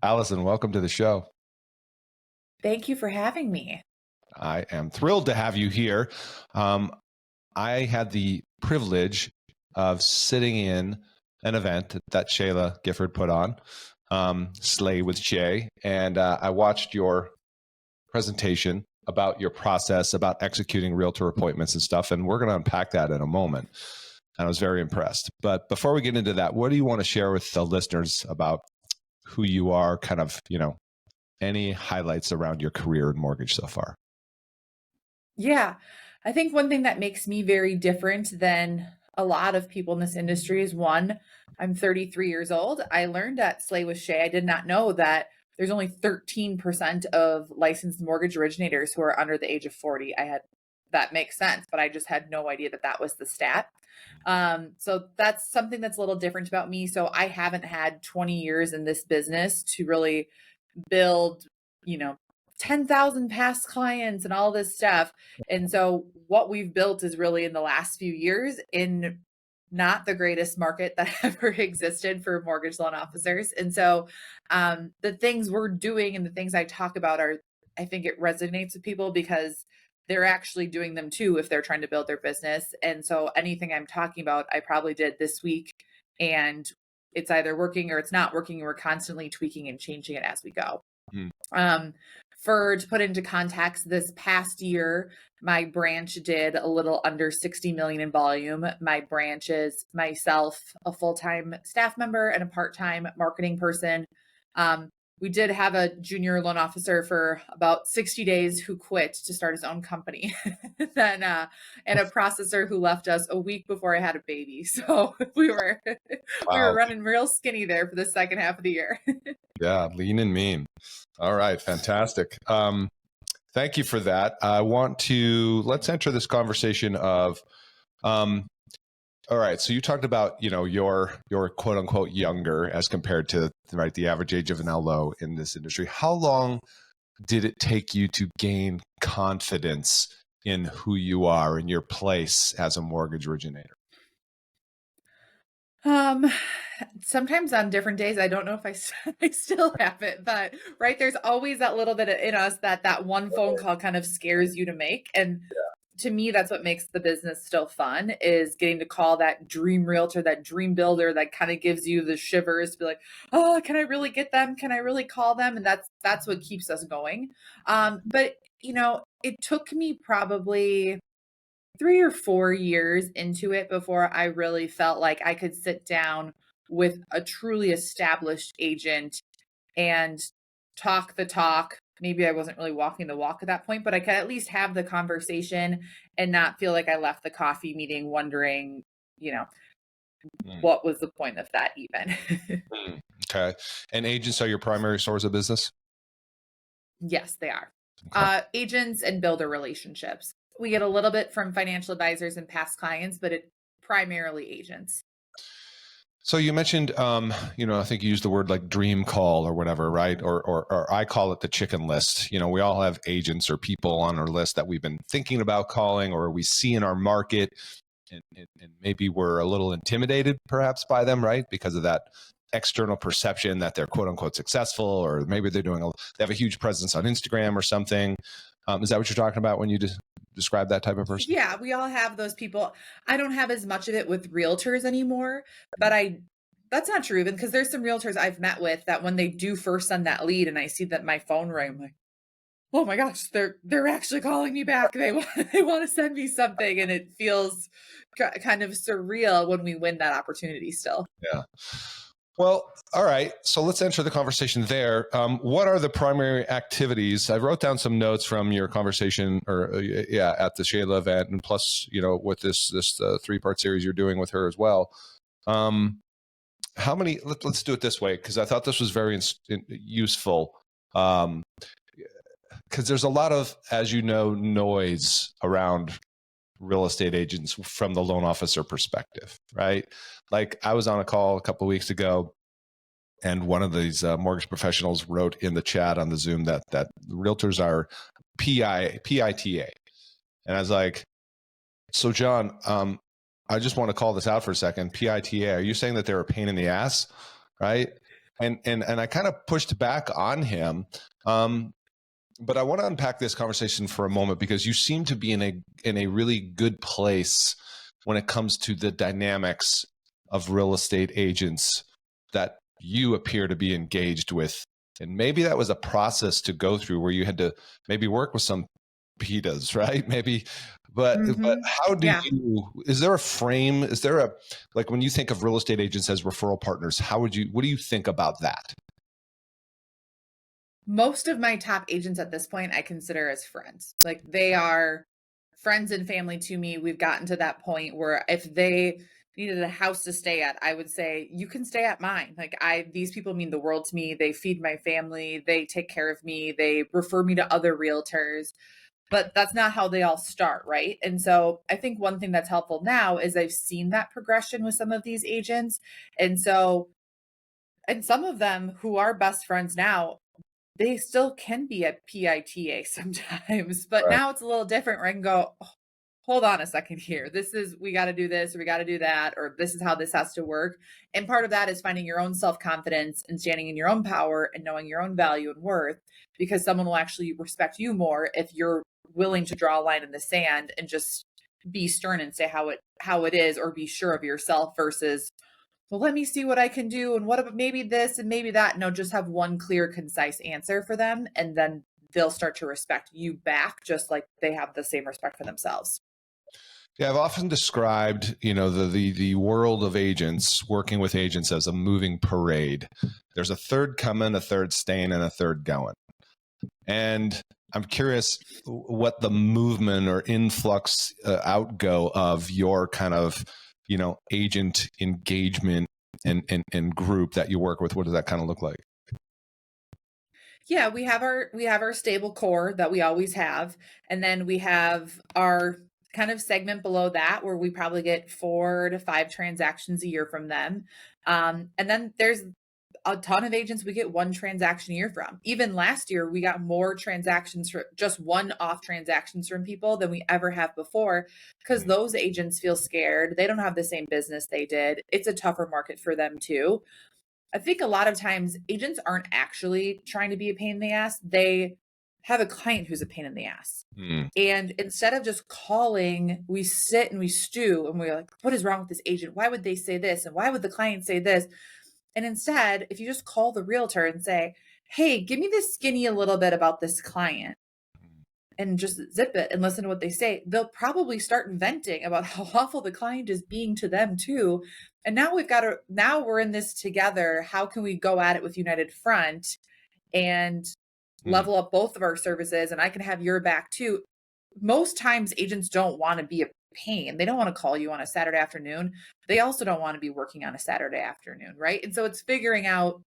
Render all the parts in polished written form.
Allison, welcome to the show. Thank you for having me. I am thrilled to have you here. I had the privilege of sitting in an event that Shayla Gifford put on, Slay with Shay, and I watched your presentation about your process, about executing realtor appointments and stuff, and we're going to unpack that in a moment. And I was very impressed. But before we get into that, what do you want to share with the listeners about who you are, kind of, any highlights around your career in mortgage so far? Yeah, I think one thing that makes me very different than a lot of people in this industry is one, I'm 33 years old. I learned at Slay with Shay, I did not know that there's only 13% of licensed mortgage originators who are under the age of 40. That makes sense, but I just had no idea that that was the stat. So that's something that's a little different about me. So I haven't had 20 years in this business to really build, you know, 10,000 past clients and all this stuff. And so what we've built is really in the last few years in not the greatest market that ever existed for mortgage loan officers. And so the things we're doing and the things I talk about are, I think it resonates with people because they're actually doing them too if they're trying to build their business. And so anything I'm talking about, I probably did this week, and it's either working or it's not working. And we're constantly tweaking and changing it as we go. Mm. To put into context, this past year, my branch did a little under 60 million in volume. My branch is myself, a full-time staff member, and a part-time marketing person. We did have a junior loan officer for about 60 days who quit to start his own company. And a processor who left us a week before I had a baby. So we were running real skinny there for the second half of the year. Yeah, lean and mean. All right, fantastic. Thank you for that. Let's enter this conversation of, all right, so you talked about, your quote unquote younger as compared to the average age of an LO in this industry. How long did it take you to gain confidence in who you are and your place as a mortgage originator? Sometimes on different days, I don't know if I still have it, but right, there's always that little bit in us that one phone call kind of scares you to make. And to me, that's what makes the business still fun, is getting to call that dream realtor, that dream builder that kind of gives you the shivers to be like, oh, can I really get them? Can I really call them? And that's what keeps us going. But it took me probably 3 or 4 years into it before I really felt like I could sit down with a truly established agent and talk the talk. Maybe I wasn't really walking the walk at that point, but I could at least have the conversation and not feel like I left the coffee meeting wondering, what was the point of that even? Okay. And agents are your primary source of business? Yes, they are. Okay. Agents and builder relationships. We get a little bit from financial advisors and past clients, but it primarily agents. So you mentioned, I think you used the word like dream call or whatever, right? Or I call it the chicken list. We all have agents or people on our list that we've been thinking about calling, or we see in our market, and maybe we're a little intimidated perhaps by them, right? Because of that external perception that they're quote unquote successful, or maybe they have a huge presence on Instagram or something. Is that what you're talking about when you describe that type of person? Yeah, we all have those people. I don't have as much of it with realtors anymore, but that's not true, even because there's some realtors I've met with that when they do first send that lead and I see that my phone ring, I'm like, oh my gosh, they're actually calling me back. They want to send me something, and it feels kind of surreal when we win that opportunity still. Yeah. Well, all right. So let's enter the conversation there. What are the primary activities? I wrote down some notes from your conversation, at the Shayla event, and plus, with this 3-part series you're doing with her as well. How many? Let's do it this way, because I thought this was very useful. Because there's a lot of, as you know, noise around real estate agents from the loan officer perspective, right? Like I was on a call a couple of weeks ago, and one of these mortgage professionals wrote in the chat on the Zoom that realtors are PITA. And I was like, so John, I just want to call this out for a second. PITA, are you saying that they're a pain in the ass, right? And I kind of pushed back on him. But I want to unpack this conversation for a moment because you seem to be in a really good place when it comes to the dynamics of real estate agents that you appear to be engaged with. And maybe that was a process to go through where you had to maybe work with some PITAs, right? Maybe, but how do Yeah. you, is there a frame? Is there a, like when you think of real estate agents as referral partners, what do you think about that? Most of my top agents at this point I consider as friends. Like they are friends and family to me. We've gotten to that point where if they needed a house to stay at, I would say, you can stay at mine. Like these people mean the world to me. They feed my family. They take care of me. They refer me to other realtors, but that's not how they all start. Right. And so I think one thing that's helpful now is I've seen that progression with some of these agents. And so, and some of them who are best friends now, they still can be a PITA sometimes, but Right. now it's a little different where I can go, "Oh, hold on a second here. We got to do this, or we got to do that, or this is how this has to work." And part of that is finding your own self confidence and standing in your own power and knowing your own value and worth, because someone will actually respect you more if you're willing to draw a line in the sand and just be stern and say how it is, or be sure of yourself versus, well, let me see what I can do. And what about maybe this and maybe that? No, just have one clear, concise answer for them. And then they'll start to respect you back, just like they have the same respect for themselves. Yeah, I've often described, the world of agents, working with agents as a moving parade. There's a third coming, a third staying, and a third going. And I'm curious what the movement or influx, outgo of your kind of, agent engagement and group that you work with. What does that kind of look like? Yeah, we have our stable core that we always have, and then we have our kind of segment below that where we probably get 4 to 5 transactions a year from them. And then there's a ton of agents we get 1 transaction a year from. Even last year, we got more transactions for just one-off transactions from people than we ever have before, because those agents feel scared. They don't have the same business they did. It's a tougher market for them too. I think a lot of times agents aren't actually trying to be a pain in the ass. They have a client who's a pain in the ass. Mm. And instead of just calling, we sit and we stew and we're like, what is wrong with this agent? Why would they say this? And why would the client say this? And instead, if you just call the realtor and say, hey, give me this skinny a little bit about this client, and just zip it and listen to what they say, they'll probably start venting about how awful the client is being to them too. And now we're in this together. How can we go at it with United Front and Mm. level up both of our services? And I can have your back too. Most times agents don't want to be a pain. They don't want to call you on a Saturday afternoon. They also don't want to be working on a Saturday afternoon, right? And so it's figuring out,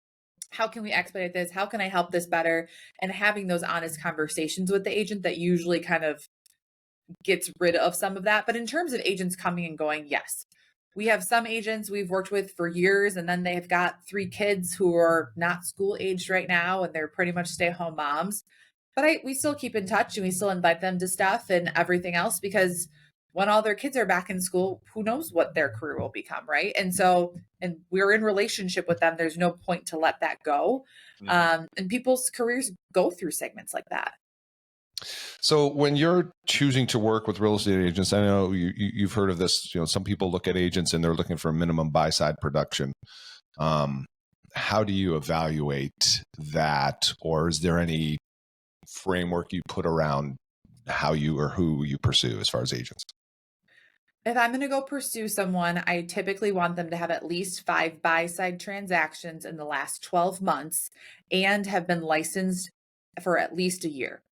how can we expedite this? How can I help this better? And having those honest conversations with the agent that usually kind of gets rid of some of that. But in terms of agents coming and going, yes. We have some agents we've worked with for years, and then they've got 3 kids who are not school aged right now, and they're pretty much stay home moms. But we still keep in touch and we still invite them to stuff and everything else, because when all their kids are back in school, who knows what their career will become, right? And so, and we're in relationship with them. There's no point to let that go. Mhm. And people's careers go through segments like that. So when you're choosing to work with real estate agents, I know you've heard of this. Some people look at agents and they're looking for minimum buy side production. Um, how do you evaluate that, or is there any framework you put around how you or who you pursue as far as agents? If I'm going to go pursue someone, I typically want them to have at least 5 buy side transactions in the last 12 months and have been licensed for at least a year.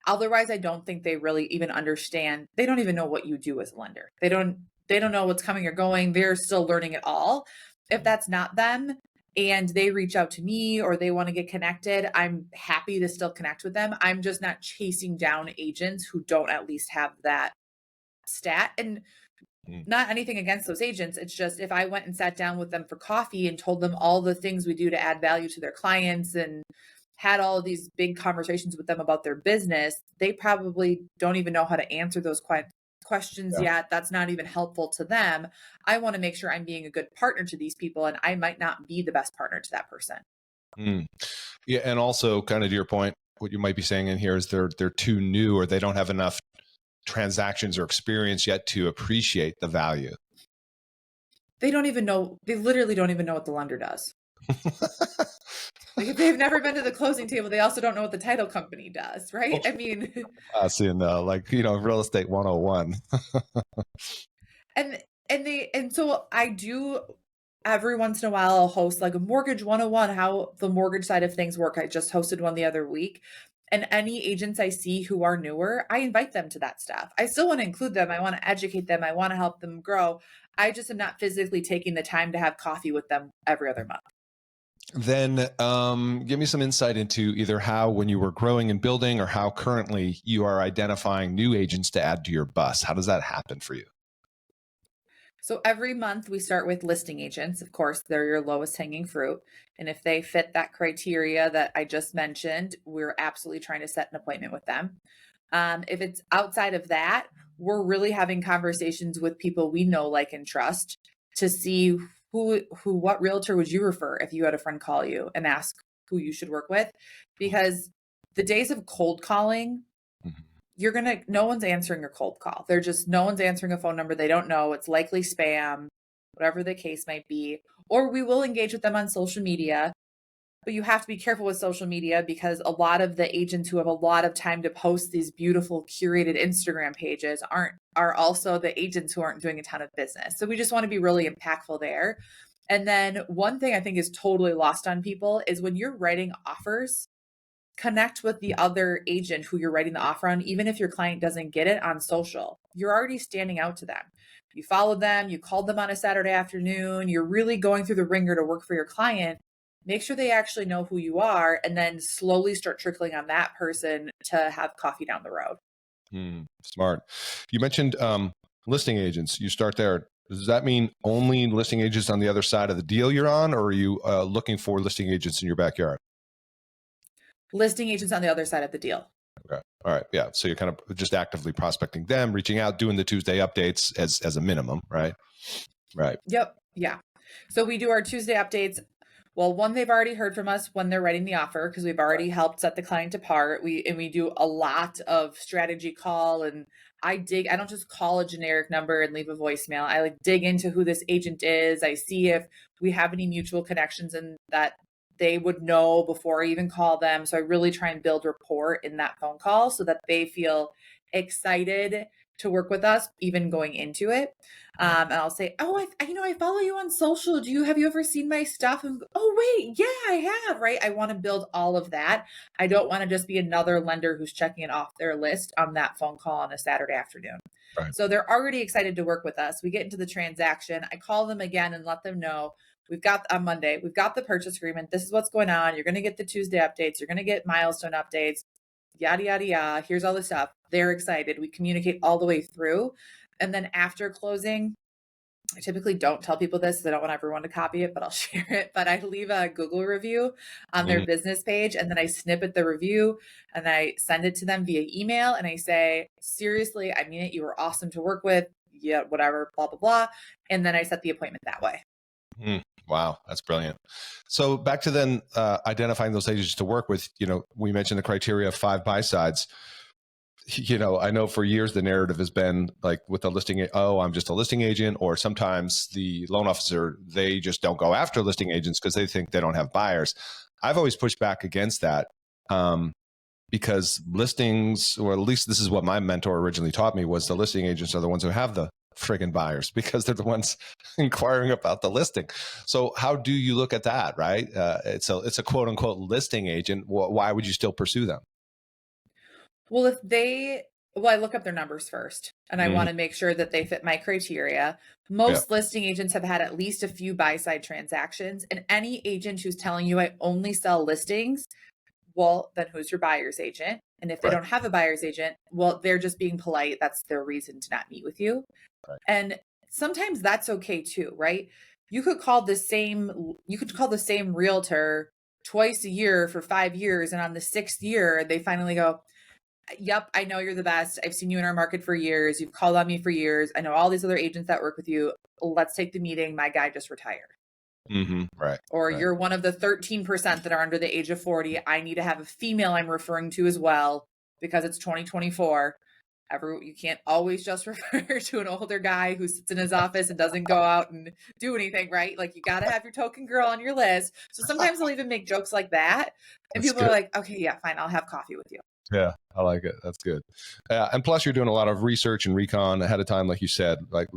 Otherwise, I don't think they really even understand. They don't even know what you do as a lender. They don't know what's coming or going. They're still learning it all. If that's not them and they reach out to me or they want to get connected, I'm happy to still connect with them. I'm just not chasing down agents who don't at least have that stat. And Mm. not anything against those agents. It's just if I went and sat down with them for coffee and told them all the things we do to add value to their clients and had all of these big conversations with them about their business, they probably don't even know how to answer those questions Yeah. yet. That's not even helpful to them. I want to make sure I'm being a good partner to these people, and I might not be the best partner to that person. Mm. Yeah, and also kind of to your point, what you might be saying in here is they're too new, or they don't have enough transactions or experience yet to appreciate the value. They don't even know, they literally don't even know what the lender does. Like if they've never been to the closing table, they also don't know what the title company does, right? I mean, Seeing like real estate 101. and and so I do every once in a while I'll host like a mortgage 101, how the mortgage side of things work. I just hosted one the other week. And any agents I see who are newer, I invite them to that stuff. I still want to include them. I want to educate them. I want to help them grow. I just am not physically taking the time to have coffee with them every other month. Then give me some insight into either how, when you were growing and building, or how currently you are identifying new agents to add to your bus. How does that happen for you? So every month we start with listing agents. Of course, they're your lowest hanging fruit. And if they fit that criteria that I just mentioned, we're absolutely trying to set an appointment with them. If it's outside of that, we're really having conversations with people we know, like, and trust to see what realtor would you refer if you had a friend call you and ask who you should work with? Because the days of cold calling, Mhm. no one's answering a cold call. No one's answering a phone number they don't know. It's likely spam, whatever the case might be. Or we will engage with them on social media, but you have to be careful with social media because a lot of the agents who have a lot of time to post these beautiful curated Instagram pages are also the agents who aren't doing a ton of business. So we just want to be really impactful there. And then one thing I think is totally lost on people is when you're writing offers, connect with the other agent who you're writing the offer on, even if your client doesn't get it on social. You're already standing out to them. You followed them, you called them on a Saturday afternoon, you're really going through the ringer to work for your client. Make sure they actually know who you are and then slowly start trickling on that person to have coffee down the road. Smart. You mentioned listing agents. You start there. Does that mean only listing agents on the other side of the deal you're on, or are you looking for listing agents in your backyard? Listing agents on the other side of the deal. Okay. All right. Yeah. So you're kind of just actively prospecting them, reaching out, doing the Tuesday updates as a minimum, right? Right. Yep. Yeah. So we do our Tuesday updates. Well, one, they've already heard from us when they're writing the offer because we've already helped set the client apart. We do a lot of strategy call, and I don't just call a generic number and leave a voicemail. I like dig into who this agent is. I see if we have any mutual connections and that they would know before I even call them. So I really try and build rapport in that phone call so that they feel excited to work with us even going into it. And I'll say, "Oh, I follow you on social. Have you ever seen my stuff?" And oh, wait, yeah, I have. Right? I want to build all of that. I don't want to just be another lender who's checking it off their list on that phone call on a Saturday afternoon. Right. So they're already excited to work with us. We get into the transaction. I call them again and let them know we've got on Monday. We've got the purchase agreement. This is what's going on. You're going to get the Tuesday updates. You're going to get milestone updates. Yada yada yada. Here's all the stuff. They're excited. We communicate all the way through. And then after closing, I typically don't tell people this. I don't want everyone to copy it, but I'll share it. But I leave a Google review on their Mm. business page, and then I snippet the review and I send it to them via email. And I say, seriously, I mean it. You were awesome to work with. Yeah, whatever, blah, blah, blah. And then I set the appointment that way. Wow, that's brilliant. So back to then identifying those agents to work with. We mentioned the criteria of 5 buy sides. I know for years the narrative has been like with the listing, oh, I'm just a listing agent, or sometimes the loan officer, they just don't go after listing agents because they think they don't have buyers. I've always pushed back against that because listings, or at least this is what my mentor originally taught me, was the listing agents are the ones who have the friggin' buyers because they're the ones inquiring about the listing. So how do you look at that, right? It's a quote unquote listing agent. Why would you still pursue them? Well, I look up their numbers first and I Mhm. want to make sure that they fit my criteria. Yeah. Most listing agents have had at least a few buy side transactions, and any agent who's telling you I only sell listings, well, then who's your buyer's agent? And if they Right. don't have a buyer's agent, well, they're just being polite. That's their reason to not meet with you. Right. And sometimes that's okay too, right? You could call the same realtor twice a year for 5 years, and on the 6th year they finally go, "Yep, I know you're the best. I've seen you in our market for years. You've called on me for years. I know all these other agents that work with you. Let's take the meeting. My guy just retired." Right. Or Right. you're one of the 13% that are under the age of 40. I need to have a female I'm referring to as well because it's 2024. You can't always just refer to an older guy who sits in his office and doesn't go out and do anything, right? Like you got to have your token girl on your list. So sometimes they'll even make jokes like that. And That's people are good. like, okay, yeah, fine. I'll have coffee with you. Yeah, I like it. That's good. And plus, you're doing a lot of research and recon ahead of time, like you said, like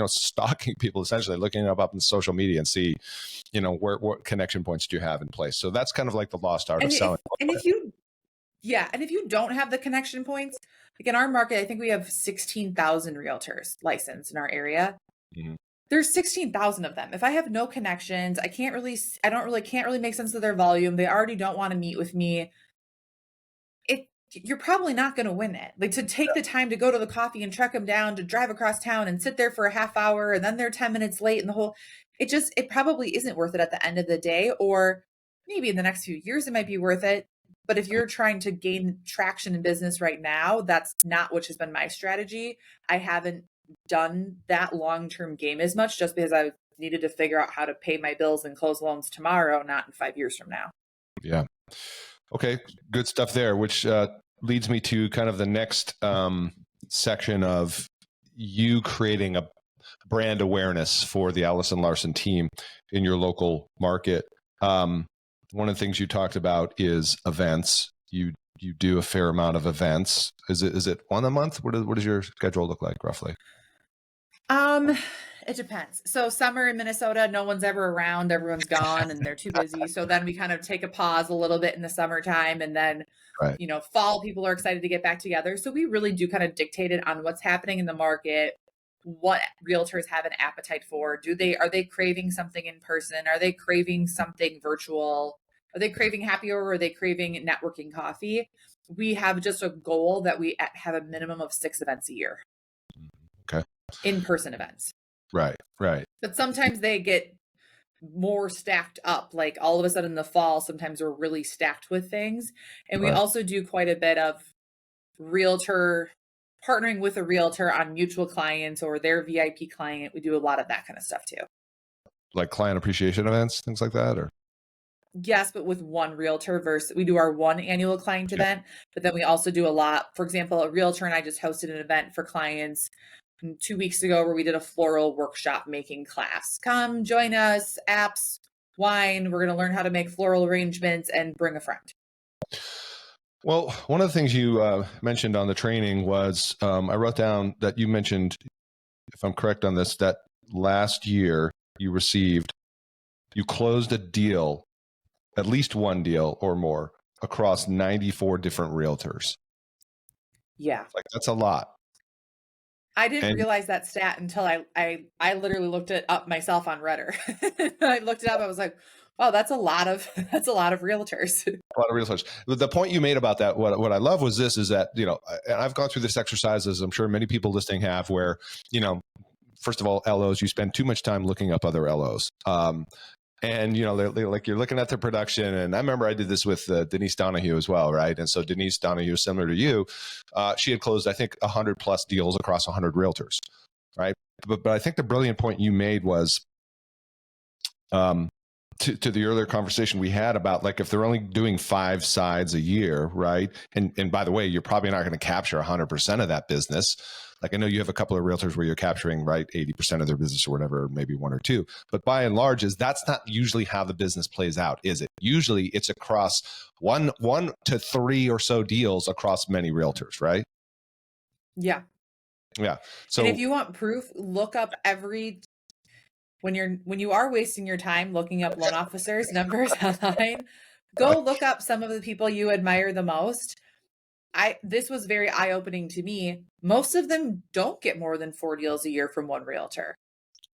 stalking people, essentially looking up in social media and see, what connection points do you have in place. So that's kind of like the lost art of And selling. if you don't have the connection points, like in our market, I think we have 16,000 realtors licensed in our area. Mhm. There's 16,000 of them. If I have no connections, can't really make sense of their volume. They already don't want to meet with me. You're probably not going to win it. Like to take the time to go to the coffee and track them down, to drive across town and sit there for a half hour and then they're 10 minutes late and it probably isn't worth it at the end of the day, or maybe in the next few years it might be worth it. But if you're trying to gain traction in business right now, that's not which has been my strategy. I haven't done that long-term game as much just because I needed to figure out how to pay my bills and close loans tomorrow, not in 5 years from now. Yeah. Okay. Good stuff there, which leads me to kind of the next section of you creating a brand awareness for the Allison Larson team in your local market. One of the things you talked about is events. You do a fair amount of events. Is it one a month? What does your schedule look like roughly? It depends. So summer in Minnesota, no one's ever around, everyone's gone and they're too busy. So then we kind of take a pause a little bit in the summertime, and then Right. fall, people are excited to get back together. So we really do kind of dictate it on what's happening in the market, what realtors have an appetite for. Are they craving something in person? Are they craving something virtual? Are they craving happy hour? Or are they craving networking coffee? We have just a goal that we have a minimum of 6 events a year. Okay. In-person events. Right. But sometimes they get more stacked up. Like all of a sudden in the fall, sometimes we're really stacked with things. And we Right. also do quite a bit of partnering with a realtor on mutual clients or their VIP client. We do a lot of that kind of stuff too. Like client appreciation events, things like that, or? Yes, but with one realtor versus we do our one annual client event, but then we also do a lot. For example, a realtor and I just hosted an event for clients 2 weeks ago where we did a floral workshop making class. Come join us, apps, wine. We're going to learn how to make floral arrangements and bring a friend. Well, one of the things you mentioned on the training was I wrote down that you mentioned, if I'm correct on this, that last year you closed a deal, at least one deal or more, across 94 different realtors. Yeah. Like that's a lot. I didn't realize that stat until I literally looked it up myself on Redder. I looked it up. I was like, wow, that's a lot of realtors. A lot of realtors. The point you made about that, what I love was this, is that, and I've gone through this exercise, as I'm sure many people listening have, where, first of all, LOs, you spend too much time looking up other LOs. And, they're like you're looking at their production. And I remember I did this with Denise Donahue as well, right? And so Denise Donahue, similar to you, she had closed, I think, 100 plus deals across 100 realtors, right? But I think the brilliant point you made was to the earlier conversation we had about, like, if they're only doing 5 sides a year, right? And by the way, you're probably not going to capture 100% of that business. Like I know you have a couple of realtors where you're capturing, right, 80% of their business or whatever, maybe 1 or 2. But by and large, that's not usually how the business plays out, is it? Usually it's across one to 3 or so deals across many realtors, right? Yeah. Yeah. So and if you want proof, look up when you are wasting your time looking up loan officers' numbers online, go look up some of the people you admire the most. This was very eye-opening to me. Most of them don't get more than 4 deals a year from one realtor.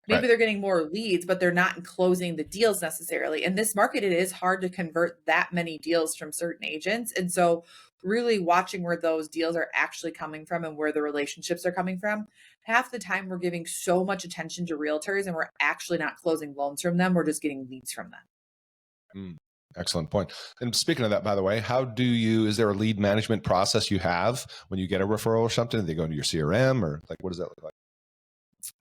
Maybe right. they're getting more leads, but they're not closing the deals necessarily. In this market, it is hard to convert that many deals from certain agents. And so really watching where those deals are actually coming from and where the relationships are coming from. Half the time we're giving so much attention to realtors and we're actually not closing loans from them. We're just getting leads from them. Excellent point. And speaking of that, by the way, is there a lead management process you have when you get a referral or something? Do they go into your CRM, or like, what does that look like?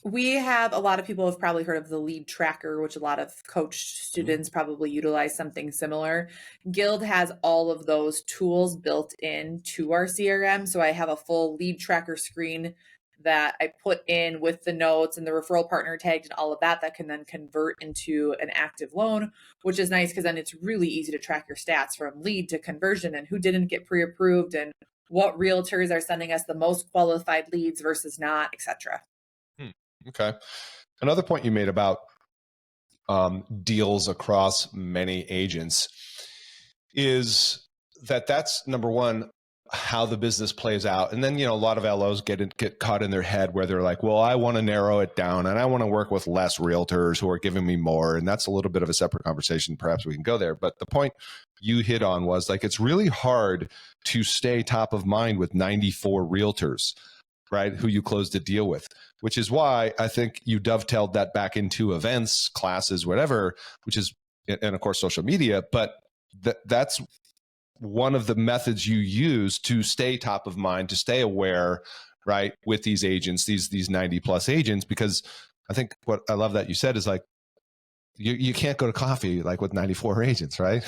We have a lot of people have probably heard of the lead tracker, which a lot of coach Mhm. students probably utilize something similar. Guild has all of those tools built into our CRM. So I have a full lead tracker screen that I put in with the notes and the referral partner tagged and all of that that can then convert into an active loan, which is nice because then it's really easy to track your stats from lead to conversion and who didn't get pre-approved and what realtors are sending us the most qualified leads versus not, etc. Hmm. Okay. Another point you made about deals across many agents is that's number one, how the business plays out. And then, a lot of LOs get caught in their head where they're like, well, I want to narrow it down and I want to work with less realtors who are giving me more. And that's a little bit of a separate conversation. Perhaps we can go there. But the point you hit on was like, it's really hard to stay top of mind with 94 realtors, right, who you closed a deal with, which is why I think you dovetailed that back into events, classes, whatever, which is, and of course, social media. But that's one of the methods you use to stay top of mind, to stay aware, right, with these agents, these 90 plus agents, because I think what I love that you said is like, you can't go to coffee like with 94 agents, right?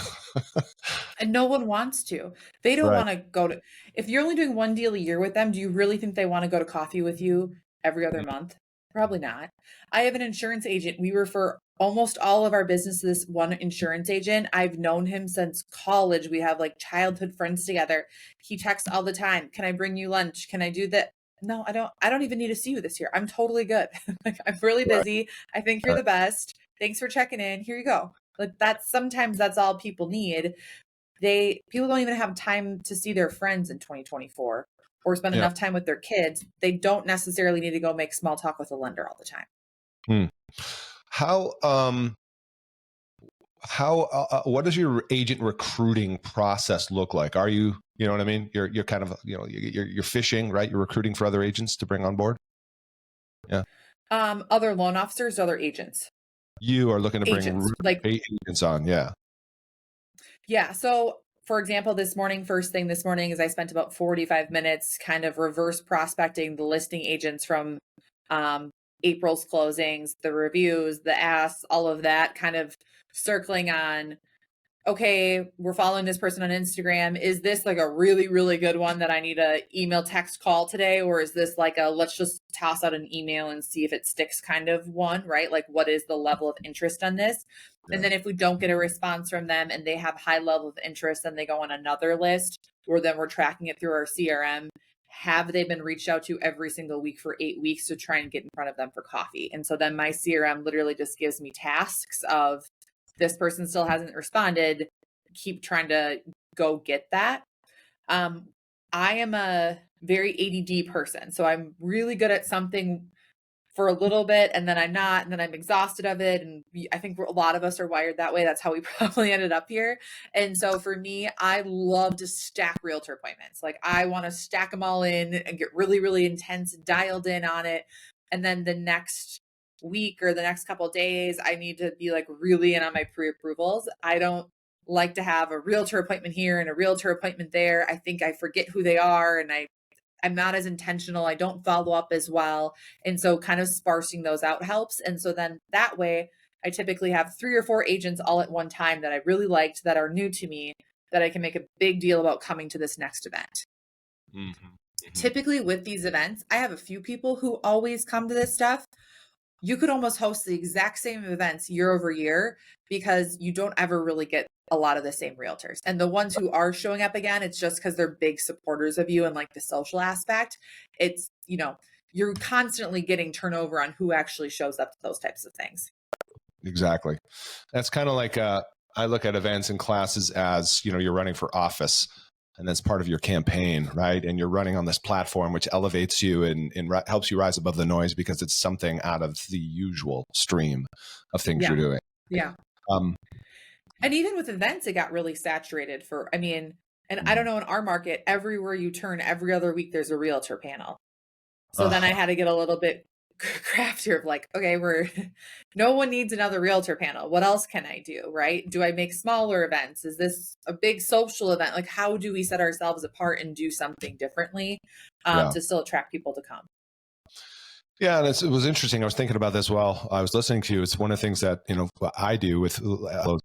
And no one wants to. They don't Right. wanna go to if you're only doing 1 deal a year with them, do you really think they wanna go to coffee with you every other month? Probably not. I have an insurance agent. We refer almost all of our business to this one insurance agent. I've known him since college. We have, like, childhood friends together. He texts all the time, "Can I bring you lunch? Can I do that?" "No, I don't even need to see you this year. I'm totally good. Like, I'm really Right. busy. I think you're Right. the best. Thanks for checking in. Here you go." Like, that's all people need. People don't even have time to see their friends in 2024 or spend Yeah. enough time with their kids. They don't necessarily need to go make small talk with a lender all the time. Hmm. How what does your agent recruiting process look like? Are you know what I mean? You're kind of, you're fishing, right? You're recruiting for other agents to bring on board. Yeah. Other loan officers, other agents. You are looking to bring Agents. Like, agents on. Yeah. yeah. So, for example, first thing this morning is I spent about 45 minutes kind of reverse prospecting the listing agents from um, April's closings, the reviews, the asks, all of that, kind of circling on okay, we're following this person on Instagram. Is this like a really, really good one that I need a email, text, call today? Or is this like a let's just toss out an email and see if it sticks kind of one, right? Like what is the level of interest on this? And Yeah. then if we don't get a response from them and they have high level of interest, then they go on another list, or then we're tracking it through our CRM. Have they been reached out to every single week for 8 weeks to try and get in front of them for coffee? And so then my CRM literally just gives me tasks of this person still hasn't responded, keep trying to go get that. Um, I am a very ADD person, so I'm really good at something for a little bit and then I'm not, and then I'm exhausted of it. And I think a lot of us are wired that way. That's how we probably ended up here. And so for me, I love to stack realtor appointments. Like I want to stack them all in and get really, really intense, dialed in on it. And then the next week or the next couple of days, I need to be like really in on my pre-approvals. I don't like to have a realtor appointment here and a realtor appointment there. I think I forget who they are and I'm not as intentional. I don't follow up as well. And so kind of sparsing those out helps. And so then that way, I typically have 3 or 4 agents all at one time that I really liked that are new to me that I can make a big deal about coming to this next event. Hmm. Hmm. Typically, with these events, I have a few people who always come to this stuff. You could almost host the exact same events year over year because you don't ever really get a lot of the same realtors. And the ones who are showing up again, it's just because they're big supporters of you and like the social aspect. It's, you're constantly getting turnover on who actually shows up to those types of things. Exactly. That's kind of like I look at events and classes as, you're running for office and that's part of your campaign, right? And you're running on this platform which elevates you and helps you rise above the noise because it's something out of the usual stream of things you're Yeah. doing. Yeah. Um, And even with events, it got really saturated and I don't know, in our market, everywhere you turn, every other week, there's a realtor panel. So then I uh, had to get a little bit craftier of like, okay, no one needs another realtor panel. What else can I do? Right? Do I make smaller events? Is this a big social event? Like, how do we set ourselves apart and do something differently yeah. to still attract people to come? Yeah, and it was interesting. I was thinking about this while I was listening to you. It's one of the things that I do with not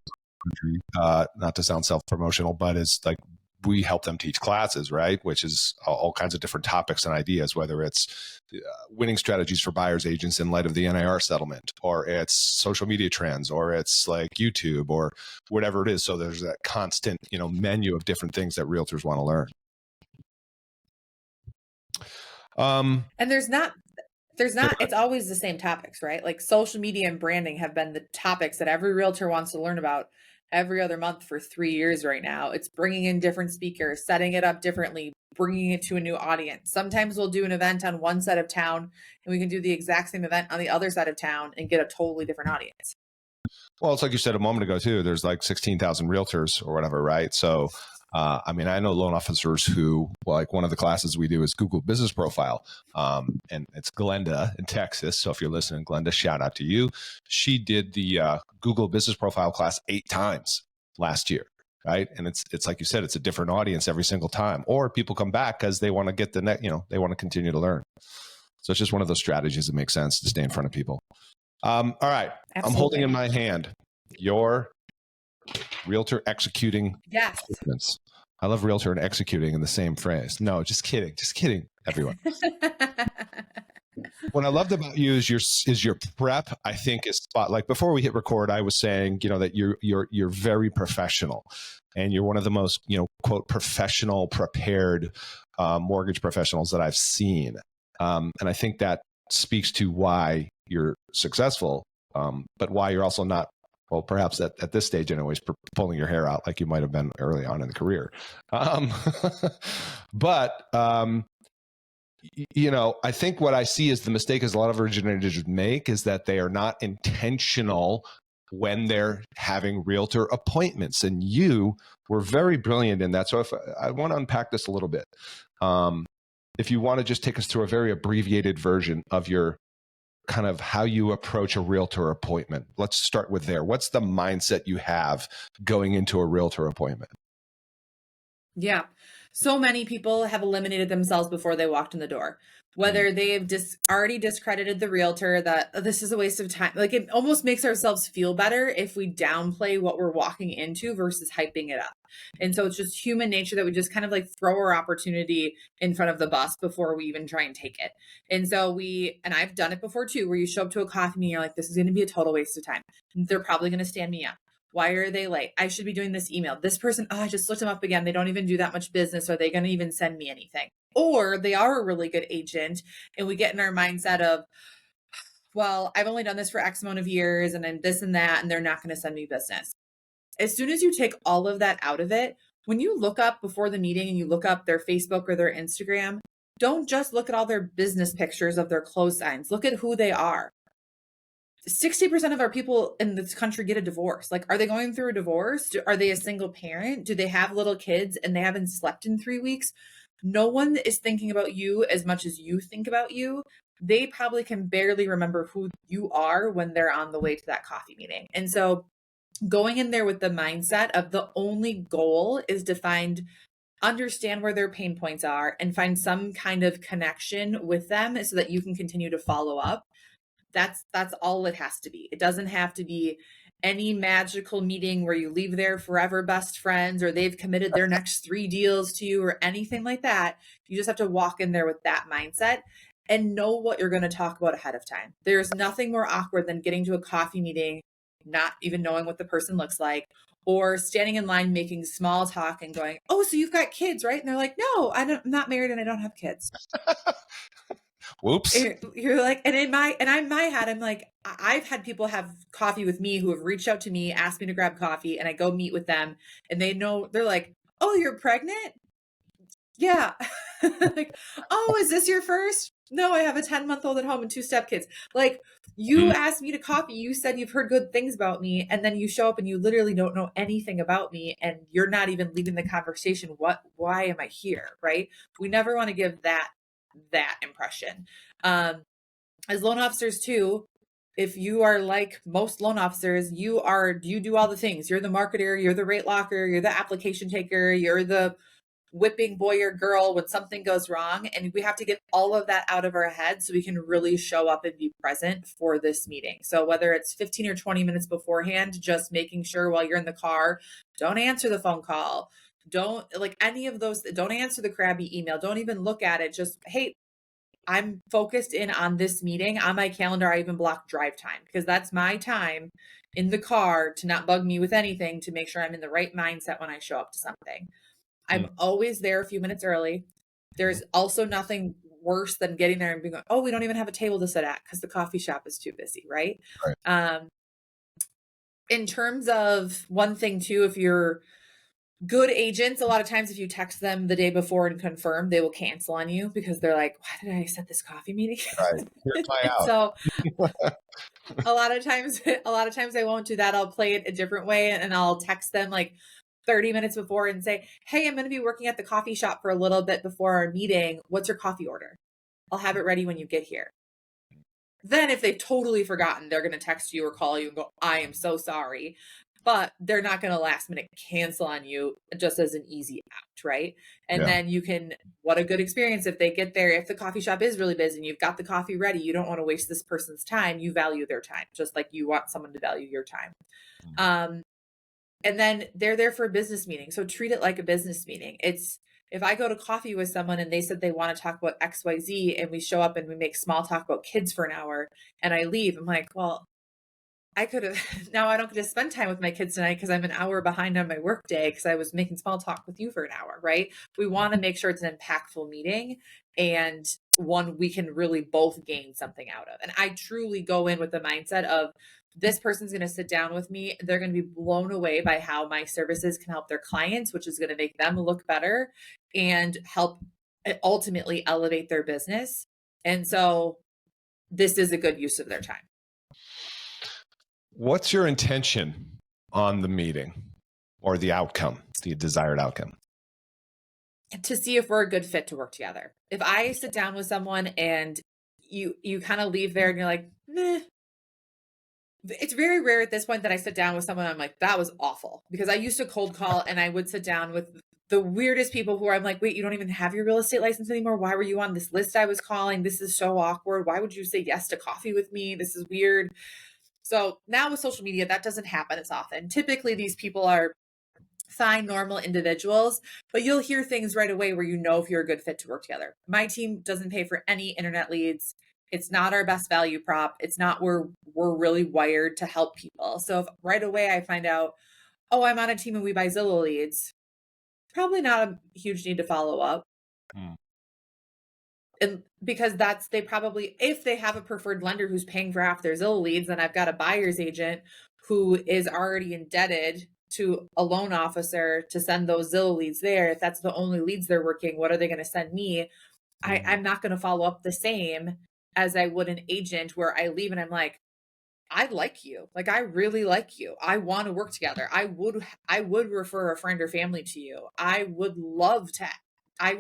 to sound self-promotional, but it's like we help them teach classes, right? Which is all kinds of different topics and ideas, whether it's winning strategies for buyers agents in light of the NIR settlement, or it's social media trends, or it's like YouTube, or whatever it is. So there's that constant, menu of different things that realtors want to learn. And it's always the same topics, right? Like social media and branding have been the topics that every realtor wants to learn about every other month for 3 years right now. It's bringing in different speakers, setting it up differently, bringing it to a new audience. Sometimes we'll do an event on one side of town and we can do the exact same event on the other side of town and get a totally different audience. Well, it's like you said a moment ago too. There's like 16,000 realtors or whatever, right? So, I know loan officers who, like, one of the classes we do is Google Business Profile, and it's Glenda in Texas. So if you're listening, Glenda, shout out to you. She did the Google Business Profile class 8 times last year, right? And it's like you said, it's a different audience every single time. Or people come back because they want to get the net, they want to continue to learn. So it's just one of those strategies that makes sense to stay in front of people. All right. Absolutely. I'm holding in my hand your realtor executing. Yes. Statements. I love realtor and executing in the same phrase. No, just kidding. Just kidding, everyone. What I loved about you is your prep. I think is spot. Like before we hit record, I was saying, that you're very professional, and you're one of the most, quote, professional, prepared mortgage professionals that I've seen. And I think that speaks to why you're successful, but why you're also not, well, perhaps at this stage anyways, pulling your hair out like you might have been early on in the career. But I think what I see is the mistake is a lot of originators make is that they are not intentional when they're having realtor appointments. And you were very brilliant in that. So if I want to unpack this a little bit, if you want to just take us through a very abbreviated version of your kind of how you approach a realtor appointment. Let's start with there. What's the mindset you have going into a realtor appointment? Yeah. So many people have eliminated themselves before they walked in the door. Whether they've already discredited the realtor, that this is a waste of time. Like, it almost makes ourselves feel better if we downplay what we're walking into versus hyping it up. And so it's just human nature that we just kind of like throw our opportunity in front of the bus before we even try and take it. And so and I've done it before too, where you show up to a coffee meeting, you're like, this is going to be a total waste of time. They're probably going to stand me up. Why are they late? I should be doing this email. This person, I just looked them up again. They don't even do that much business. Are they going to even send me anything? Or they are a really good agent, and we get in our mindset of, well, I've only done this for X amount of years and I'm this and that, and they're not going to send me business. As soon as you take all of that out of it, when you look up before the meeting and you look up their Facebook or their Instagram, don't just look at all their business pictures of their close signs. Look at who they are. 60% of our people in this country get a divorce. Like, are they going through a divorce? Are they a single parent? Do they have little kids and they haven't slept in 3 weeks? No one is thinking about you as much as you think about you. They probably can barely remember who you are when they're on the way to that coffee meeting. And so going in there with the mindset of the only goal is to understand where their pain points are and find some kind of connection with them so that you can continue to follow up. That's all it has to be. It doesn't have to be any magical meeting where you leave there forever best friends, or they've committed their next 3 deals to you, or anything like that. You just have to walk in there with that mindset and know what you're going to talk about ahead of time. There's nothing more awkward than getting to a coffee meeting, not even knowing what the person looks like, or standing in line making small talk and going, "Oh, so you've got kids, right?" And they're like, "No, I'm not married and I don't have kids." Whoops. You're like, and in my head, I'm like, I've had people have coffee with me who have reached out to me, asked me to grab coffee, and I go meet with them, and they're like, "Oh, you're pregnant?" Yeah. Like, "Oh, is this your first?" "No, I have a 10-month-old at home and 2 stepkids." Like, you asked me to coffee, you said you've heard good things about me, and then you show up and you literally don't know anything about me, and you're not even leading the conversation. Why am I here? Right? We never want to give that impression. As loan officers too, if you are like most loan officers, you do all the things. You're the marketer, you're the rate locker, you're the application taker, you're the whipping boy or girl when something goes wrong. And we have to get all of that out of our head so we can really show up and be present for this meeting. So whether it's 15 or 20 minutes beforehand, just making sure while you're in the car, don't answer the phone call. Don't like any of those. Don't answer the crabby email. Don't even look at it. Just, hey, I'm focused in on this meeting. On my calendar, I even block drive time because that's my time in the car to not bug me with anything, to make sure I'm in the right mindset when I show up to something. I'm always there a few minutes early. There's also nothing worse than getting there and being like, oh, we don't even have a table to sit at because the coffee shop is too busy, right? Right. In terms of one thing too, if you're good agents, a lot of times if you text them the day before and confirm, they will cancel on you because they're like, why did I set this coffee meeting? Right. Here's my And out. so a lot of times I won't do that. I'll play it a different way and I'll text them like 30 minutes before and say, hey, I'm going to be working at the coffee shop for a little bit before our meeting. What's your coffee order? I'll have it ready when you get here. Then if they've totally forgotten, they're going to text you or call you and go, I am so sorry. But they're not going to last minute cancel on you just as an easy out, right? And then you can, what a good experience if they get there, if the coffee shop is really busy and you've got the coffee ready, you don't want to waste this person's time. You value their time, just like you want someone to value your time. And then they're there for a business meeting. So treat it like a business meeting. It's, if I go to coffee with someone and they said they want to talk about XYZ and we show up and we make small talk about kids for an hour and I leave, I'm like, well, I could have, now I don't get to spend time with my kids tonight because I'm an hour behind on my work day because I was making small talk with you for an hour, right? We want to make sure it's an impactful meeting and one we can really both gain something out of. And I truly go in with the mindset of this person's going to sit down with me. They're going to be blown away by how my services can help their clients, which is going to make them look better and help ultimately elevate their business. And so this is a good use of their time. What's your intention on the meeting or the outcome, the desired outcome? To see if we're a good fit to work together. If I sit down with someone and you kind of leave there and you're like, meh. It's very rare at this point that I sit down with someone and I'm like, that was awful. Because I used to cold call and I would sit down with the weirdest people who are, I'm like, wait, you don't even have your real estate license anymore? Why were you on this list I was calling? This is so awkward. Why would you say yes to coffee with me? This is weird. So now with social media, that doesn't happen as often. Typically, these people are fine, normal individuals, but you'll hear things right away where you know if you're a good fit to work together. My team doesn't pay for any internet leads. It's not our best value prop. It's not where we're really wired to help people. So if right away I find out, oh, I'm on a team and we buy Zillow leads, probably not a huge need to follow up. And because they probably, if they have a preferred lender who's paying for half their Zillow leads, then I've got a buyer's agent who is already indebted to a loan officer to send those Zillow leads there. If that's the only leads they're working, what are they going to send me? I'm not going to follow up the same as I would an agent where I leave and I'm like, I like you. Like, I really like you. I want to work together. I would refer a friend or family to you. I would love to, I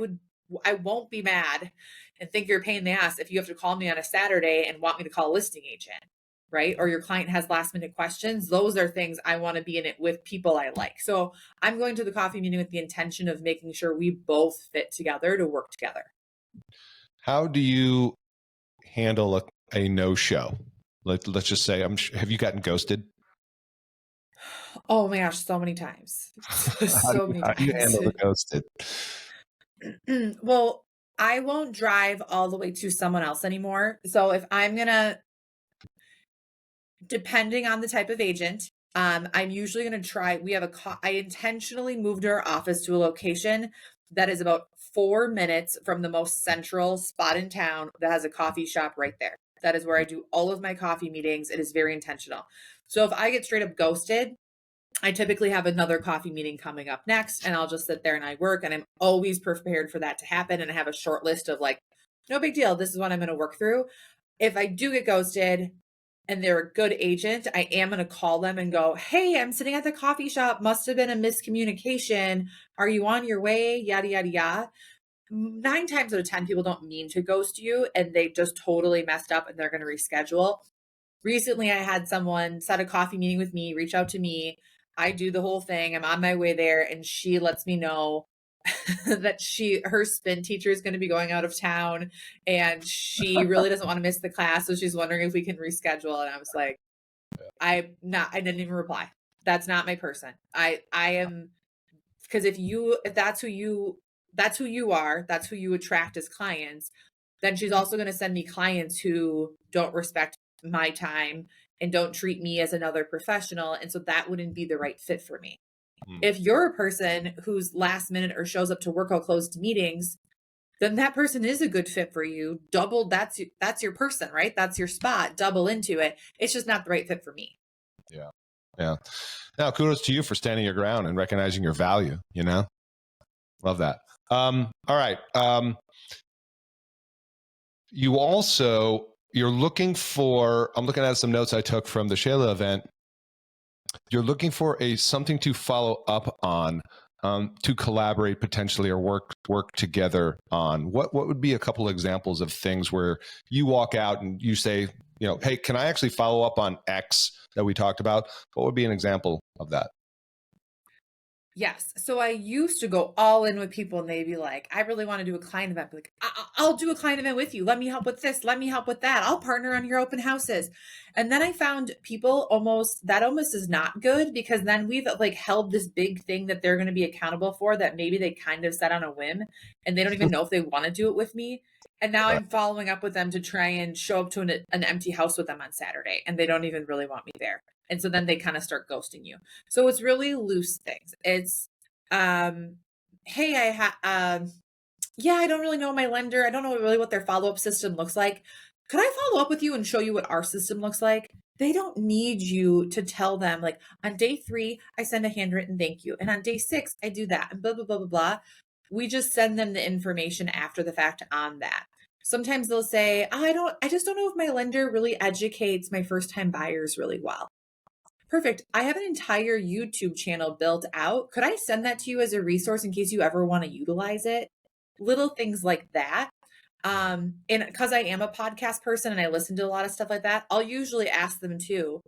won't be mad and think you're a pain in the ass if you have to call me on a Saturday and want me to call a listing agent, right? Or your client has last minute questions. Those are things I want to be in it with people I like. So I'm going to the coffee meeting with the intention of making sure we both fit together to work together. How do you handle a no-show? Let's just say, have you gotten ghosted? Oh my gosh, so many times. So many times. How do you handle the ghosted? Well, I won't drive all the way to someone else anymore. So if I'm gonna, depending on the type of agent, I'm usually gonna try. We have I intentionally moved our office to a location that is about 4 minutes from the most central spot in town that has a coffee shop right there. That is where I do all of my coffee meetings. It is very intentional. So if I get straight up ghosted, I typically have another coffee meeting coming up next and I'll just sit there and I work, and I'm always prepared for that to happen. And I have a short list of like, no big deal. This is what I'm going to work through. If I do get ghosted and they're a good agent, I am going to call them and go, hey, I'm sitting at the coffee shop. Must have been a miscommunication. Are you on your way? Yada, yada, yada. 9 times out of 10, people don't mean to ghost you and they just totally messed up and they're going to reschedule. Recently, I had someone set a coffee meeting with me, reach out to me. I do the whole thing. I'm on my way there and she lets me know that her spin teacher is going to be going out of town and she really doesn't want to miss the class. So she's wondering if we can reschedule. And I was like, I didn't even reply. That's not my person. I am, because if that's who you are, that's who you attract as clients, then she's also going to send me clients who don't respect my time and don't treat me as another professional. And so that wouldn't be the right fit for me. If you're a person who's last minute or shows up to work all closed meetings, then that person is a good fit for you. That's your person, right? That's your spot. Double into it. It's just not the right fit for me. Yeah. Yeah. Now, kudos to you for standing your ground and recognizing your value, Love that. All right. You're looking for, I'm looking at some notes I took from the Shayla event. You're looking for something to follow up on, to collaborate potentially or work together on. What would be a couple of examples of things where you walk out and you say, hey, can I actually follow up on X that we talked about? What would be an example of that? Yes. So I used to go all in with people and they'd be like, I really want to do a client event. Like, I'll do a client event with you. Let me help with this. Let me help with that. I'll partner on your open houses. And then I found people almost is not good, because then we've like held this big thing that they're going to be accountable for that maybe they kind of set on a whim and they don't even know if they want to do it with me. And now I'm following up with them to try and show up to an empty house with them on Saturday, and they don't even really want me there. And so then they kind of start ghosting you. So it's really loose things. It's, hey, I don't really know my lender. I don't know really what their follow-up system looks like. Could I follow up with you and show you what our system looks like? They don't need you to tell them, like, on day 3, I send a handwritten thank you. And on day 6, I do that, and blah, blah, blah, blah, blah. We just send them the information after the fact on that. Sometimes they'll say, I just don't know if my lender really educates my first-time buyers really well. Perfect. I have an entire YouTube channel built out. Could I send that to you as a resource in case you ever want to utilize it? Little things like that. And because I am a podcast person and I listen to a lot of stuff like that, I'll usually ask them too.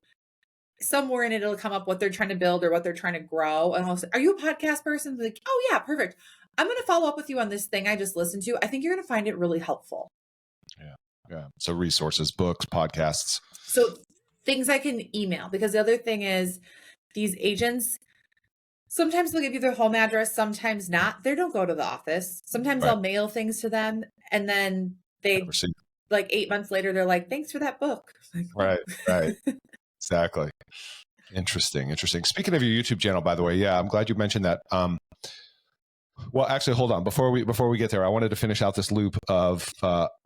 Somewhere in it, it'll come up what they're trying to build or what they're trying to grow. And I'll say, are you a podcast person? They're like, oh yeah, perfect. I'm going to follow up with you on this thing I just listened to. I think you're going to find it really helpful. Yeah. Yeah. So resources, books, podcasts. So things I can email, because the other thing is these agents, sometimes they'll give you their home address, sometimes not. They don't go to the office. Sometimes I'll mail things to them, and then they, like 8 months later, they're like, thanks for that book. Like, right. Exactly. Interesting. Speaking of your YouTube channel, by the way, yeah, I'm glad you mentioned that. Well, actually, hold on. Before we get there, I wanted to finish out this loop of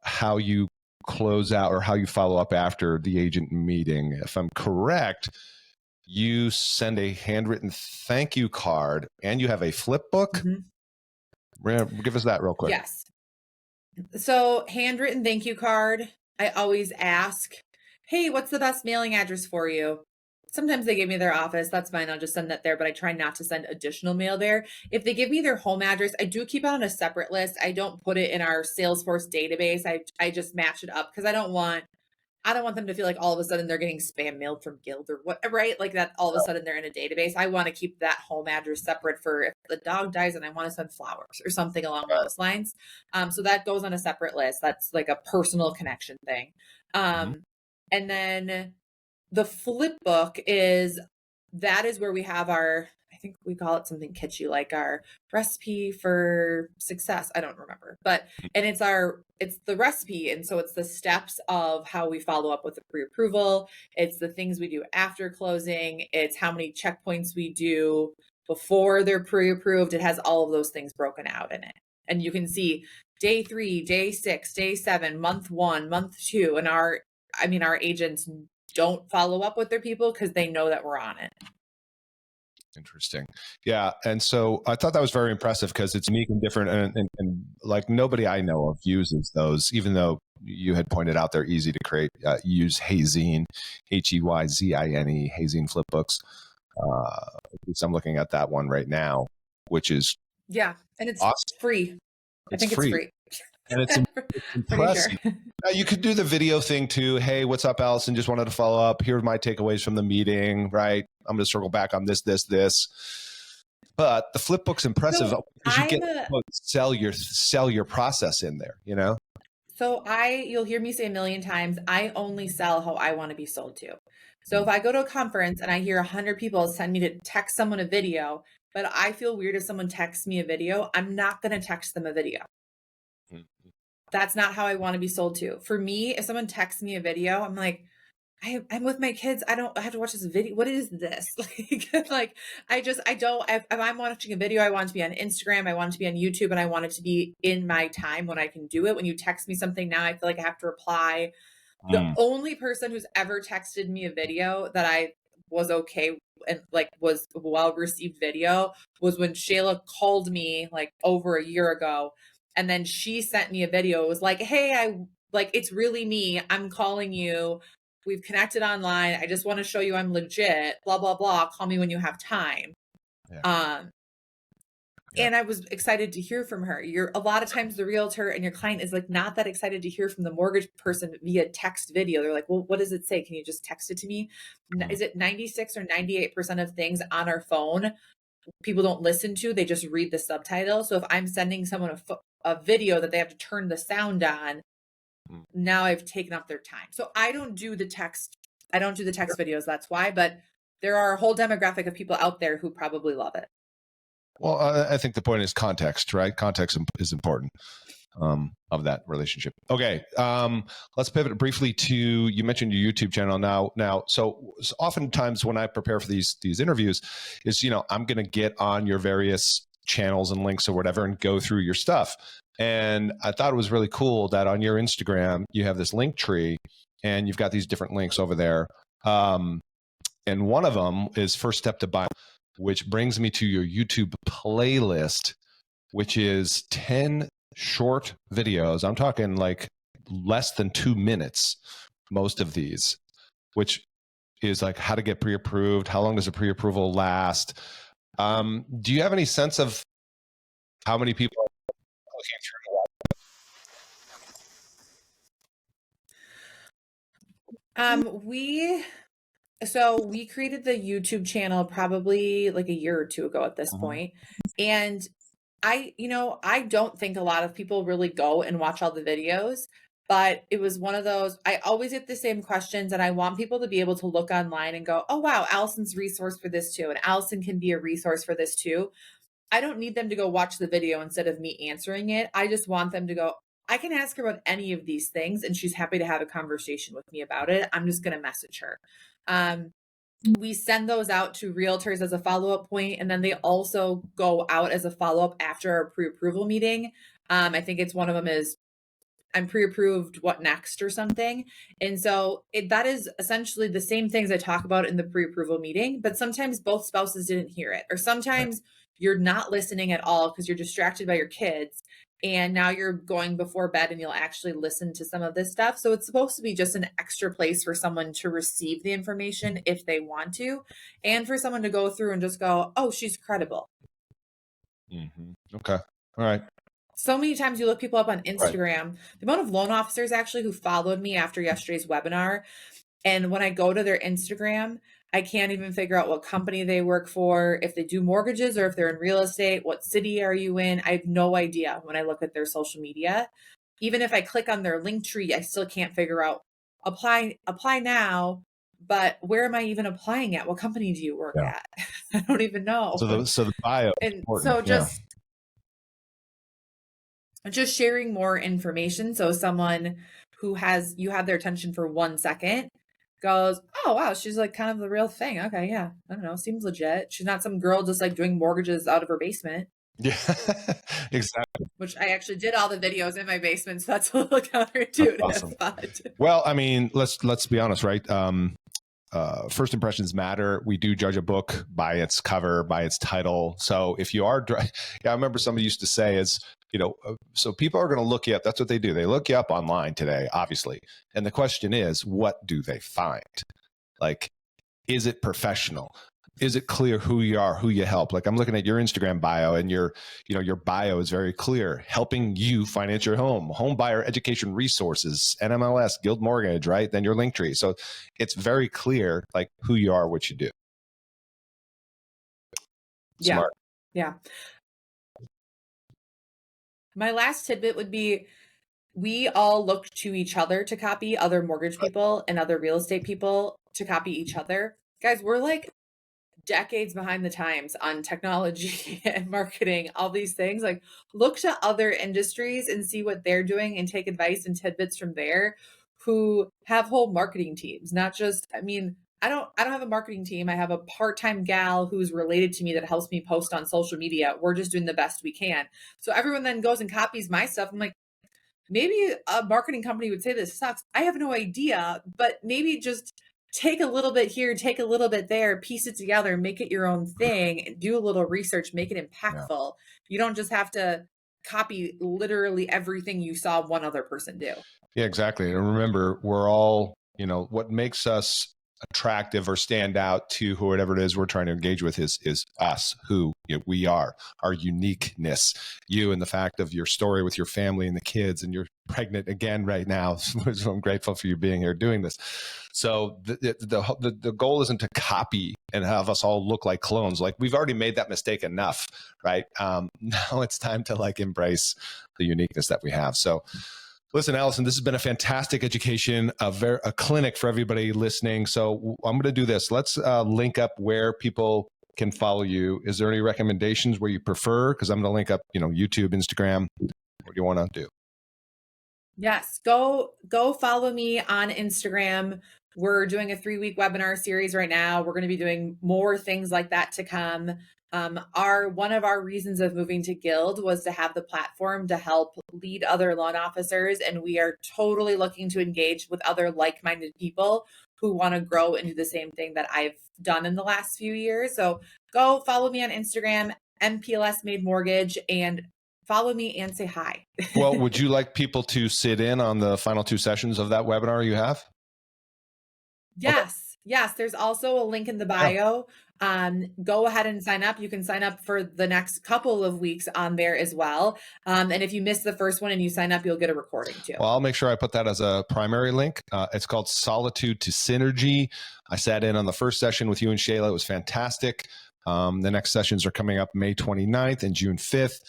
how you close out or how you follow up after the agent meeting. If I'm correct, you send a handwritten thank you card and you have a flip book. Mm-hmm. Give us that real quick. Yes. So handwritten thank you card. I always ask, hey, what's the best mailing address for you? Sometimes they give me their office. That's fine. I'll just send that there, but I try not to send additional mail there. If they give me their home address, I do keep it on a separate list. I don't put it in our Salesforce database. I just match it up, because I don't want them to feel like all of a sudden they're getting spam mailed from Guild or what, right? Like that all of a sudden they're in a database. I want to keep that home address separate for if the dog dies and I want to send flowers or something along those lines. So that goes on a separate list. That's like a personal connection thing. And then the flip book is where we have our, I think we call it something kitschy, like our recipe for success. I don't remember, and it's the recipe. And so it's the steps of how we follow up with the pre-approval. It's the things we do after closing. It's how many checkpoints we do before they're pre-approved. It has all of those things broken out in it. And you can see day 3, day 6, day 7, month 1, month 2. And our agents don't follow up with their people because they know that we're on it. Interesting. Yeah. And so I thought that was very impressive because it's unique and different. And like nobody I know of uses those, even though you had pointed out they're easy to create. Use Hayzine, Heyzine, Hayzine flipbooks. I'm looking at that one right now, which is and it's awesome. Free. I think it's free. And it's impressive. Sure. You could do the video thing too. Hey, what's up, Allison? Just wanted to follow up. Here are my takeaways from the meeting, right? I'm going to circle back on this. But the flip book's impressive So because you get to sell your process in there, you know? So you'll hear me say a million times, I only sell how I want to be sold to. So if Mm, I go to a conference and I hear 100 people send me to text someone a video, but I feel weird if someone texts me a video, I'm not going to text them a video. mm, That's not how I want to be sold to. For me, if someone texts me a video, I'm like, I'm with my kids. I have to watch this video. What is this? Like, I don't, if I'm watching a video, I want it to be on Instagram. I want it to be on YouTube, and I want it to be in my time when I can do it. When you text me something now, I feel like I have to reply. The mm. only person who's ever texted me a video that I was okay and like was well received video was when Shayla called me like over a year ago. And then she sent me a video. It was like, hey, it's really me. I'm calling you. We've connected online. I just want to show you I'm legit, blah, blah, blah. Call me when you have time. Yeah. Um, Yeah. and I was excited to hear from her. You're a lot of times the realtor and your client is like not that excited to hear from the mortgage person via text video. They're like, well, what does it say? Can you just text it to me? Mm. Is it 96 or 98% of things on our phone people don't listen to? They just read the subtitle. So if I'm sending someone a video that they have to turn the sound on, Mm. now I've taken up their time. So I don't do the text. I don't do the text videos. That's why. But there are a whole demographic of people out there who probably love it. Well, I think the point is context, right? Context is important of that relationship. Okay, let's pivot briefly to, you mentioned your YouTube channel now. So oftentimes when I prepare for these interviews, is I'm going to get on your various channels and links or whatever and go through your stuff. And I thought it was really cool that on your Instagram you have this link tree and you've got these different links over there. And one of them is First Step to Buy, which brings me to your YouTube playlist, which is 10 short videos. I'm talking like less than 2 minutes, most of these, which is like how to get pre-approved, how long does a pre-approval last? Do you have any sense of how many people are looking We created the YouTube channel probably like a year or two ago at this through? point. And I don't think a lot of people really go and watch all the videos, but it was one of those, I always get the same questions and I want people to be able to look online and go, oh, wow, Allison's resource for this too. And Allison can be a resource for this too. I don't need them to go watch the video instead of me answering it. I just want them to go, I can ask her about any of these things and she's happy to have a conversation with me about it. I'm just going to message her. We send those out to realtors as a follow-up point, and then they also go out as a follow-up after our pre-approval meeting. I think it's one of them is I'm pre-approved, what next or something. And so that is essentially the same things I talk about in the pre-approval meeting, but sometimes both spouses didn't hear it, or sometimes you're not listening at all because you're distracted by your kids. And now you're going before bed and you'll actually listen to some of this stuff. So it's supposed to be just an extra place for someone to receive the information if they want to, and for someone to go through and just go, oh, she's credible. Mm-hmm. Okay. All right. So many times you look people up on Instagram, the amount of loan officers actually who followed me after yesterday's webinar. And when I go to their Instagram, I can't even figure out what company they work for, if they do mortgages or if they're in real estate. What city are you in? I have no idea when I look at their social media. Even if I click on their link tree, I still can't figure out apply now. But where am I even applying at? What company do you work Yeah. at? I don't even know. So the bio is And important. so just sharing more information. So someone who you have their attention for 1 second goes, oh, wow, she's like kind of the real thing. Okay. Yeah. I don't know. Seems legit. She's not some girl just like doing mortgages out of her basement. Yeah, exactly. Which I actually did all the videos in my basement. So that's a little counterintuitive. Awesome. But Well, I mean, let's be honest, right? First impressions matter. We do judge a book by its cover, by its title. So if you are, I remember somebody used to say so people are going to look you up. That's what they do. They look you up online today, obviously. And the question is, what do they find? Like, is it professional? Is it clear who you are, who you help? Like, I'm looking at your Instagram bio, and your bio is very clear, helping you finance your home buyer education resources, NMLS, Guild Mortgage, right? Then your link tree. So it's very clear, like, who you are, what you do. yeah. Smart. Yeah. My last tidbit would be we all look to each other to copy other mortgage people and other real estate people to copy each other. Guys, we're like decades behind the times on technology and marketing, all these things. Like, look to other industries and see what they're doing and take advice and tidbits from there who have whole marketing teams, not just, I mean, I don't have a marketing team. I have a part-time gal who's related to me that helps me post on social media. We're just doing the best we can. So everyone then goes and copies my stuff. I'm like, maybe a marketing company would say this sucks. I have no idea, but maybe just take a little bit here, take a little bit there, piece it together, make it your own thing, do a little research, make it Yeah. impactful. You don't just have to copy literally everything you saw one other person do. Yeah, exactly. And remember, we're all, what makes us attractive or stand out to whoever it is we're trying to engage with is us, who we are, our uniqueness, you and the fact of your story with your family and the kids, and you're pregnant again right now. So I'm grateful for you being here doing this. So the goal isn't to copy and have us all look like clones. Like, we've already made that mistake enough, right? Now it's time to embrace the uniqueness that we have. So listen, Allison, this has been a fantastic education, a clinic for everybody listening. So I'm going to do this. Let's link up where people can follow you. Is there any recommendations where you prefer? Because I'm going to link up, YouTube, Instagram. What do you want to do? Yes, go follow me on Instagram. We're doing a 3-week webinar series right now. We're going to be doing more things like that to come. One of our reasons of moving to Guild was to have the platform to help lead other loan officers, and we are totally looking to engage with other like-minded people who want to grow into the same thing that I've done in the last few years. So go follow me on Instagram, MPLS Made Mortgage, and follow me and say hi. Well, would you like people to sit in on the final 2 sessions of that webinar you have? Yes. Okay. Yes. There's also a link in the bio. Go ahead and sign up. You can sign up for the next couple of weeks on there as well. And if you miss the first one and you sign up, you'll get a recording too. Well, I'll make sure I put that as a primary link. It's called Solitude to Synergy. I sat in on the first session with you and Shayla. It was fantastic. The next sessions are coming up May 29th and June 5th.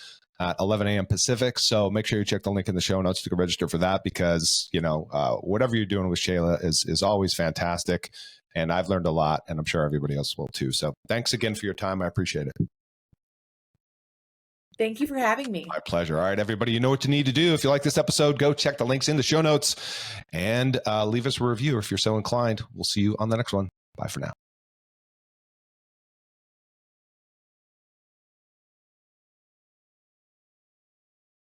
At 11 a.m. Pacific. So make sure you check the link in the show notes to register for that, because, whatever you're doing with Shayla is always fantastic. And I've learned a lot, and I'm sure everybody else will too. So thanks again for your time. I appreciate it. Thank you for having me. My pleasure. All right, everybody, you know what you need to do. If you like this episode, go check the links in the show notes and leave us a review if you're so inclined. We'll see you on the next one. Bye for now.